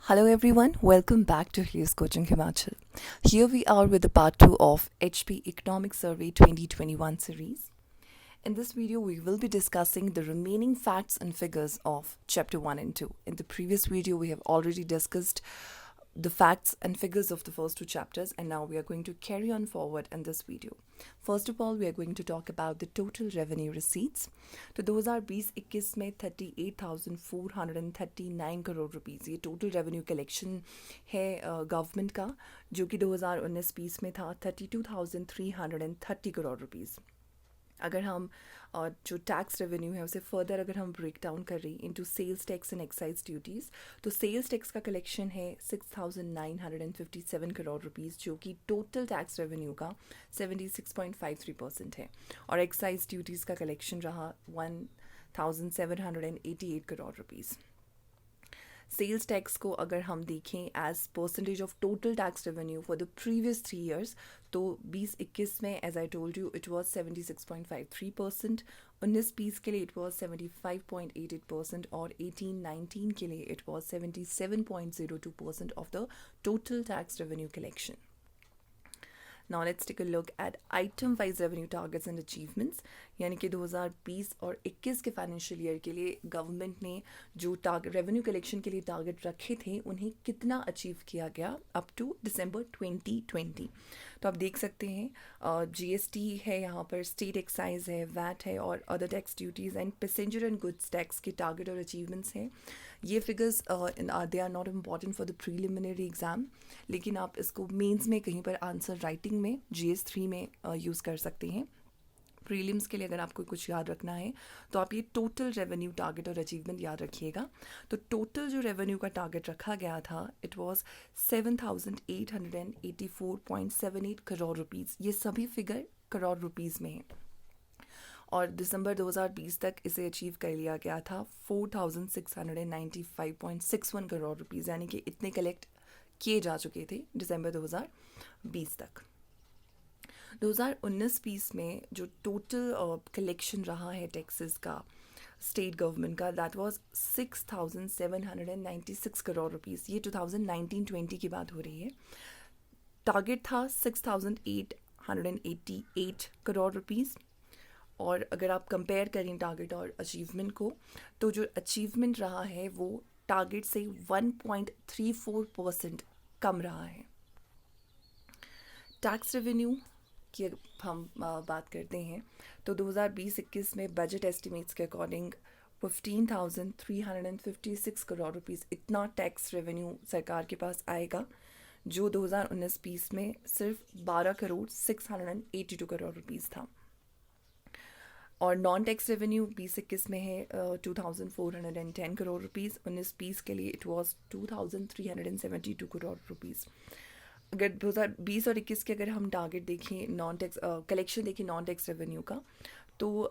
Hello everyone, welcome back to Helios Coaching Himachal. Here we are with the part 2 of HP Economic Survey 2021 series. In this video, we will be discussing the remaining facts and figures of Chapter 1 and 2. In the previous video, we have already discussed the facts and figures of the first two chapters, and now we are going to carry on forward in this video. First of all, we are going to talk about the total revenue receipts. तो 2020-21 में 38,439 crore rupees ये total revenue collection है government का, जो कि 2019-20 में था 32,330 crore rupees. अगर हम जो टैक्स रेवेन्यू है उसे फर्दर अगर हम ब्रेक डाउन कर रही into sales tax and excise duties, तो सेल्स टैक्स का कलेक्शन है 6,957 करोड़ रुपीस, जो कि टोटल टैक्स रेवेन्यू का 76.53% है. और एक्साइज ड्यूटीज़ का कलेक्शन रहा 1,788 करोड़ रुपीस. सेल्स टैक्स को अगर हम देखें as percentage of total tax revenue for the previous 3 years, तो 2021 में as I told you it was 76.53%, 19-20 के लिए इट वाज 75.88% और 18-19 के लिए it was 77.02% of the total tax revenue collection. Now let's take a look at item wise revenue targets and achievements. यानी कि 2020 और 21 के फाइनेंशियल ईयर के लिए गवर्नमेंट ने जो रेवेन्यू कलेक्शन के लिए टारगेट रखे थे उन्हें कितना अचीव किया गया अप टू दिसंबर 2020. तो आप देख सकते हैं GST है, यहाँ पर स्टेट एक्साइज है, वैट है और other tax duties and passenger and goods tax के टारगेट और अचीवमेंट्स हैं. ये figures they are not important for the preliminary exam, लेकिन आप इसको मेंस में कहीं पर आंसर राइटिंग में GS3 में यूज़ कर सकते हैं. प्रीलिम्स के लिए अगर आपको कुछ याद रखना है तो आप ये टोटल रेवेन्यू टारगेट और अचीवमेंट याद रखिएगा. तो टोटल जो रेवेन्यू का टारगेट रखा गया था इट वाज 7,884.78 करोड़ रुपीस. ये सभी फिगर करोड़ रुपीस में हैं और दिसंबर 2020 तक इसे अचीव कर लिया गया था 4,695.61 करोड़ रुपीस, यानी कि इतने कलेक्ट किए जा चुके थे दिसंबर 2020 तक. 2019-20 में जो टोटल कलेक्शन रहा है टैक्सेस का स्टेट गवर्नमेंट का, दैट वाज 6,796 करोड़ रुपीस. ये 2019-20 की बात हो रही है. टारगेट था 6,888 करोड़ रुपीस. और अगर आप कंपेयर करें टारगेट और अचीवमेंट को, तो जो अचीवमेंट रहा है वो टारगेट से 1.34% कम रहा है. टैक्स रेवेन्यू की हम बात करते हैं तो 2020-21 में बजट एस्टिमेट्स के अकॉर्डिंग 15,356 करोड़ रुपीस इतना टैक्स रेवेन्यू सरकार के पास आएगा, जो 2019-20 में सिर्फ 12,682 करोड़ रुपीस था. और नॉन टैक्स रेवेन्यू 2021 में है 2,410 करोड़ रुपीस. 19-20 के लिए इट वाज 2,372 करोड़ रुपीस. अगर 2020 और 21 के अगर हम टारगेट देखें नॉन टैक्स कलेक्शन देखें नॉन टैक्स रेवेन्यू का, तो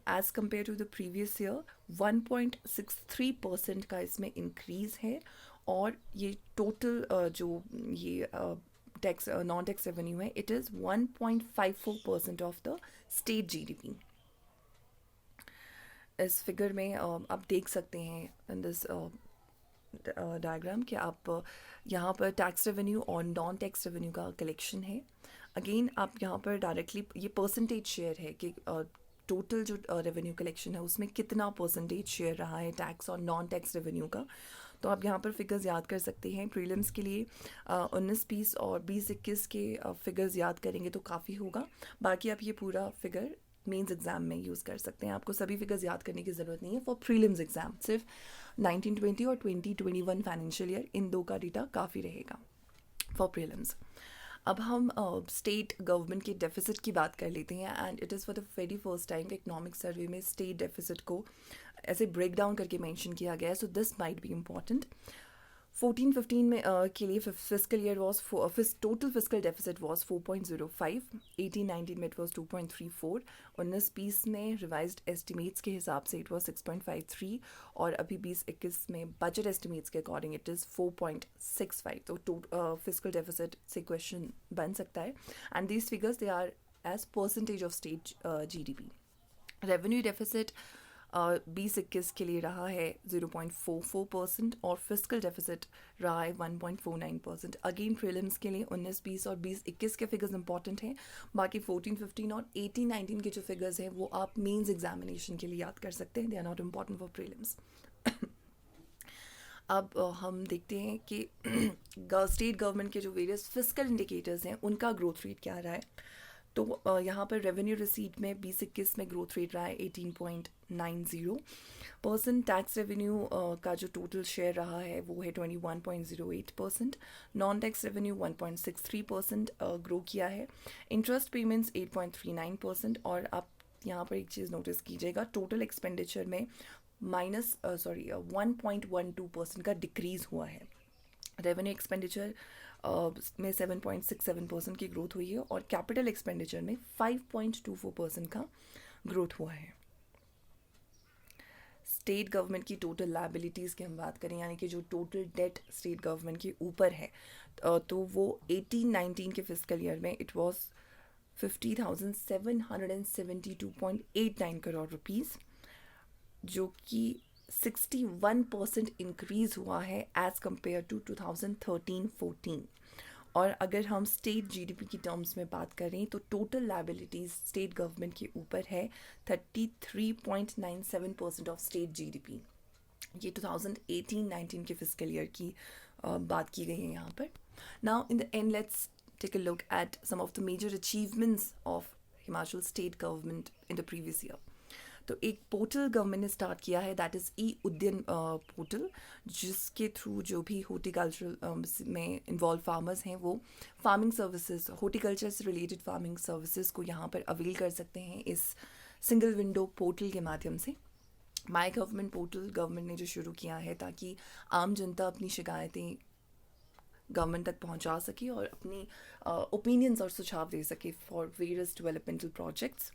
as compare to the previous year 1.63% का इसमें इंक्रीज़ है. और ये टोटल जो ये टैक्स नॉन टैक्स रेवेन्यू है it is 1.54% of the state GDP. इस फिगर में आप देख सकते हैं इन दिस डायग्राम कि आप यहाँ पर टैक्स रेवेन्यू और नॉन टैक्स रेवेन्यू का कलेक्शन है. अगेन आप यहाँ पर डायरेक्टली ये परसेंटेज शेयर है कि टोटल जो रेवेन्यू कलेक्शन है उसमें कितना परसेंटेज शेयर रहा है टैक्स और नॉन टैक्स रेवेन्यू का. तो आप यहाँ पर फिगर्स याद कर सकते हैं. प्रीलिम्स के लिए 19-20 और 20-21 के फिगर्स याद करेंगे तो काफ़ी होगा. बाकी आप ये पूरा फिगर मेंस एग्जाम में यूज़ कर सकते हैं. आपको सभी फिगर्स याद करने की ज़रूरत नहीं है फॉर प्रीलिम्स एग्जाम. सिर्फ 19-20 और 2021 फाइनेंशियल ईयर इन दो का डेटा काफ़ी रहेगा फॉर प्रीलिम्स. अब हम स्टेट गवर्नमेंट के डेफिसिट की बात कर लेते हैं. And it is for the very first time economic survey में स्टेट डेफिसिट को ऐसे ब्रेक डाउन करके मेंशन किया गया है. So this might be important. 14-15 में के लिए fiscal year was total fiscal deficit was 4.05. 18-19 में इट वॉज 2.34. 19-20 में रिवाइज्ड एस्टिमेट्स के हिसाब से इट वॉज 6.53 और अभी 20-21 में बजट एस्टिमेट्स के अकॉर्डिंग इट इज़ 4.65. तो फिस्कल डेफिसिट से क्वेश्चन बन सकता है. And these figures they are as percentage of state GDP. Revenue deficit 20-21 के लिए रहा है 0.44% और फिस्कल डेफिसिट रहा है 1.49%। अगेन प्रीलिम्स के लिए 19-20 और 20-21 के फिगर्स इंपॉर्टेंट हैं। बाकी 14-15 और 18-19 के जो फिगर्स हैं वो आप मेंस एग्जामिनेशन के लिए याद कर सकते हैं, they are not important for prelims. अब हम देखते हैं कि स्टेट गवर्नमेंट के जो वेरियस फिस्कल इंडिकेटर्स हैं उनका ग्रोथ रेट क्या रहा है। तो यहाँ पर रेवेन्यू रिसीट में 20-21 में ग्रोथ रेट रहा है 18.90%। टैक्स रेवेन्यू का जो टोटल शेयर रहा है वो है 21.08%। नॉन टैक्स रेवेन्यू 1.63% ग्रो किया है। Interest payments 8.39%। और आप यहाँ पर एक चीज़ नोटिस कीजिएगा, टोटल एक्सपेंडिचर में 1.12% का डिक्रीज़ हुआ है। रेवेन्यू एक्सपेंडिचर में 7.67% की ग्रोथ हुई है और कैपिटल एक्सपेंडिचर में 5.24% का ग्रोथ हुआ है। स्टेट गवर्नमेंट की टोटल लायबिलिटीज़ की हम बात करें, यानी कि जो टोटल डेट स्टेट गवर्नमेंट के ऊपर है, तो वो 18-19 के फिस्कल ईयर में इट वाज 50,772.89 करोड़ रुपीज़, जो कि 61% इंक्रीज़ हुआ है एज़ कम्पेयर टू 2013-14। और अगर हम स्टेट जीडीपी की टर्म्स में बात करें तो टोटल लायबिलिटीज़ स्टेट गवर्नमेंट के ऊपर है 33.97% ऑफ स्टेट जीडीपी। ये 2018-19 के फिस्कल ईयर की बात की गई है यहाँ पर। Now in the end let's take a look at some of the major achievements of Himachal state government in the previous year. तो एक पोर्टल गवर्नमेंट ने स्टार्ट किया है, that is e Udyan portal, जिसके थ्रू जो भी हॉर्टिकल्चरल में इन्वॉल्व फार्मर्स हैं वो फार्मिंग सर्विसेज, हॉर्टिकल्चर से रिलेटेड फार्मिंग सर्विसेज को यहाँ पर अवेल कर सकते हैं इस सिंगल विंडो पोर्टल के माध्यम से। माई गवर्नमेंट पोर्टल गवर्नमेंट ने जो शुरू किया है ताकि आम जनता अपनी शिकायतें गवर्नमेंट तक पहुंचा सके और अपनी ओपिनियंस और सुझाव दे सके फॉर वेरियस डेवलपमेंटल प्रोजेक्ट्स।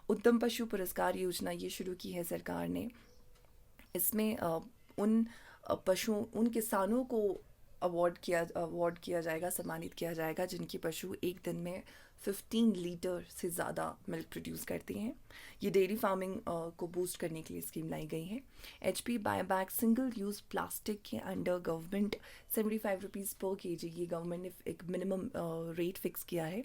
उत्तम पशु पुरस्कार योजना ये शुरू की है सरकार ने। इसमें उन किसानों को अवार्ड किया जाएगा, सम्मानित किया जाएगा जिनके पशु एक दिन में 15 लीटर से ज़्यादा मिल्क प्रोड्यूस करते हैं। ये डेयरी फार्मिंग को बूस्ट करने के लिए स्कीम लाई गई है। HP buyback single use plastic के अंडर गवर्नमेंट 75 रुपीज़ पर केजी, ये गवर्नमेंट ने एक मिनिमम रेट फिक्स किया है।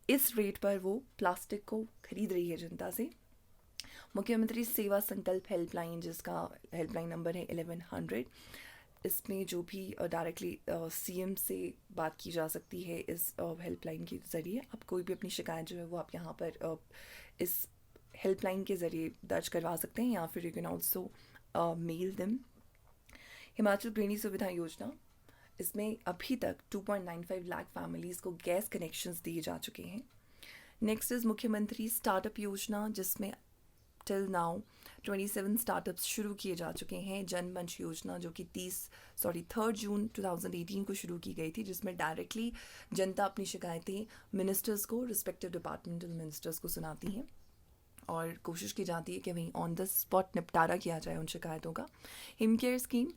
इस रेट पर वो प्लास्टिक को खरीद रही है जनता से। मुख्यमंत्री सेवा संकल्प हेल्पलाइन, जिसका हेल्पलाइन नंबर है 1100, इसमें जो भी डायरेक्टली CM से बात की जा सकती है इस हेल्पलाइन के ज़रिए। आप कोई भी अपनी शिकायत जो है वो आप यहाँ पर इस हेल्पलाइन के ज़रिए दर्ज करवा सकते हैं, या फिर you can also mail them. Himachal Grihini Suvidha Yojana, इसमें अभी तक 2.95 लाख फैमिलीज़ को गैस कनेक्शंस दिए जा चुके हैं। नेक्स्ट इज़ मुख्यमंत्री स्टार्टअप योजना, जिसमें टिल नाउ 27 स्टार्टअप्स शुरू किए जा चुके हैं। जनमंच योजना, जो कि 3 जून 2018 को शुरू की गई थी, जिसमें डायरेक्टली जनता अपनी शिकायतें मिनिस्टर्स को, रिस्पेक्टिव डिपार्टमेंटल मिनिस्टर्स को सुनाती हैं और कोशिश की जाती है कि वहीं ऑन द स्पॉट निपटारा किया जाए उन शिकायतों का। हिमकेयर स्कीम,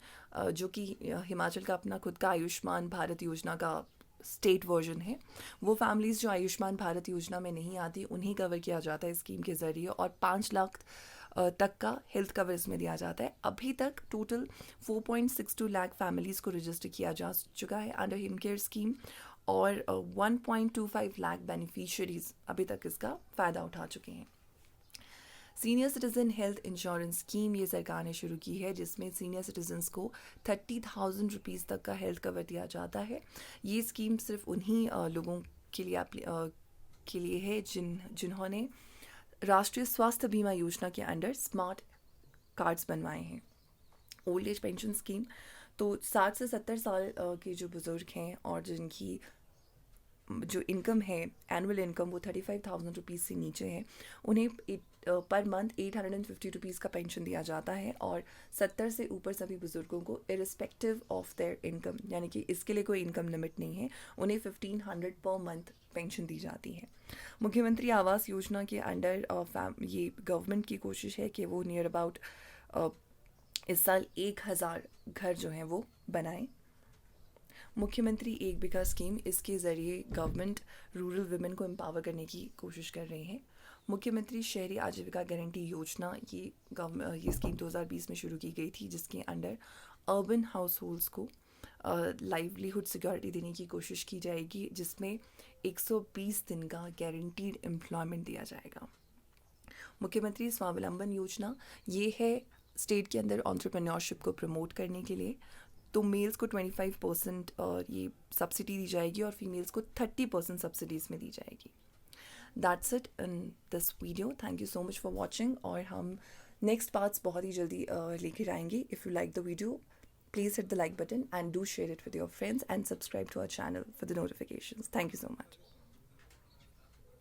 जो कि हिमाचल का अपना खुद का आयुष्मान भारत योजना का स्टेट वर्जन है, वो फैमिलीज़ जो आयुष्मान भारत योजना में नहीं आती उन्हें कवर किया जाता है स्कीम के ज़रिए, और 5 लाख तक का हेल्थ कवर इसमें दिया जाता है। अभी तक टोटल 4.62 लाख फैमिलीज़ को रजिस्टर किया जा चुका है अंडर हिमकेयर स्कीम, और 1.25 लाख बेनिफिशरीज़ अभी तक इसका फ़ायदा उठा चुके हैं। Senior citizen health insurance scheme ये सरकार ने शुरू की है, जिसमें सीनियर सिटीजन्स को 30,000 रुपीज़ तक का हेल्थ कवर दिया जाता है। ये स्कीम सिर्फ उन्हीं लोगों के लिए है जिन्होंने राष्ट्रीय स्वास्थ्य बीमा योजना के अंडर स्मार्ट कार्ड्स बनवाए हैं। ओल्ड एज पेंशन स्कीम, तो 60 से 70 साल के जो बुज़ुर्ग हैं और जिनकी जो इनकम है, एनुअल इनकम, वो 35,000 रुपीज़ से नीचे है, उन्हें पर मंथ 850 रुपीज़ का पेंशन दिया जाता है। और 70 से ऊपर सभी बुज़ुर्गों को इरिस्पेक्टिव ऑफ देयर इनकम, यानी कि इसके लिए कोई इनकम लिमिट नहीं है, उन्हें 1500 पर मंथ पेंशन दी जाती है। मुख्यमंत्री आवास योजना के अंडर ये गवर्नमेंट की कोशिश है कि वो नियर अबाउट इस साल 1000 घर जो हैं वो बनाएं। मुख्यमंत्री एक बिघा स्कीम, इसके ज़रिए गवर्नमेंट रूरल वुमेन को एम्पावर करने की कोशिश कर रही है। मुख्यमंत्री शहरी आजीविका गारंटी योजना ये स्कीम 2020 में शुरू की गई थी, जिसके अंडर अर्बन हाउस होल्ड्स को लाइवलीहुड सिक्योरिटी देने की कोशिश की जाएगी, जिसमें 120 दिन का गारंटीड एम्प्लॉयमेंट दिया जाएगा। मुख्यमंत्री स्वावलंबन योजना ये है स्टेट के अंदर एंटरप्रेन्योरशिप को प्रमोट करने के लिए। तो मेल्स को 25% ये सब्सिडी दी जाएगी और फीमेल्स को 30% सब्सिडीज़ में दी जाएगी। That's it in this video. Thank you so much for watching, और हम नेक्स्ट पार्ट्स बहुत ही जल्दी लेकर आएंगे। If you like the video, please hit the like button and do share it with your friends and subscribe to our channel for the notifications. Thank you so much.